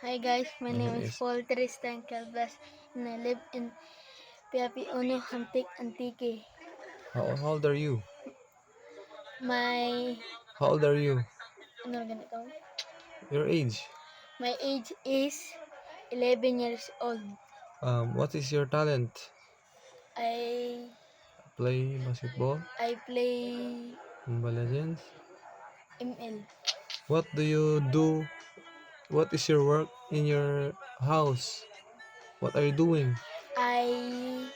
Hi guys, my My name name is is. Paul Tristan Calvas and I live in Piapi Uno, Antique, Antique. How old are you? My How old are you? ano ganito? Your age. My age is 11 years old. What is your talent? I Play basketball, I play Mobile Legends. ML. What do you do? What is your work in your house? What are you doing? I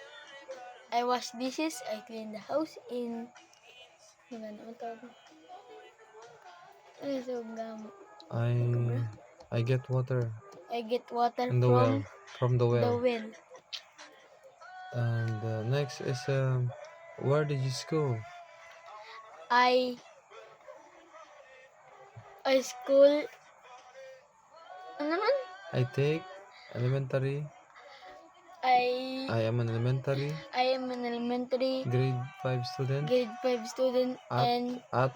I wash dishes, I clean the house in ano tawag? Ano sa gamo? I I get water I get water in the well, from the the well. well. And next is where did you school? I I school ano naman? I take elementary. I I am an elementary I am an elementary grade 5 student grade 5 student at and at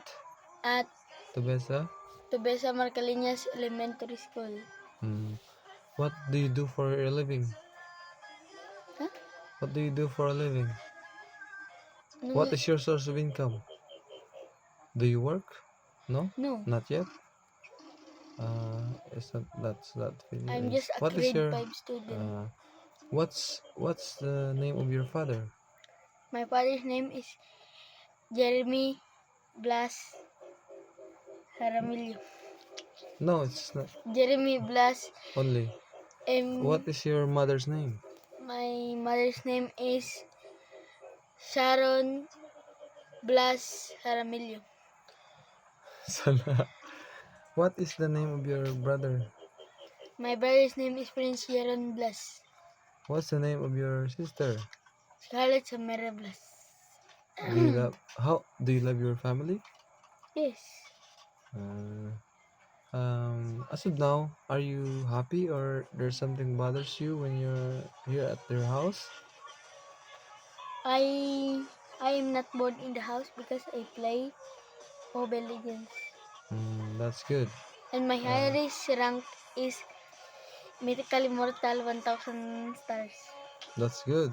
at Tubesa. Tobesa Marcalinas Elementary School. Hmm. What do you do for a living? Huh? What do you do for a living? Anong What is your source of income? Do you work? No, no, not yet. It's not. That's not I'm finished. just a What is grade your? 5 student. Uh, what's the name of your father? My father's name is Jeremy Blas Jaramillo. No, it's not. Jeremy Blas Only. M. What is your mother's name? My mother's name is Sharon Blas Jaramillo. Sana. What is the name of your brother? My brother's name is Prince Sharon Blas. What's the name of your sister? Scarlett Samara Blas. Do you love? How do you love your family? Yes. Uh, as of now, are you happy or there's something bothers you when you're here at their house? I am not born in the house because I play Mobile Legends. That's good. And my Uh, highest rank is Mythical Immortal 1000 stars. that's good.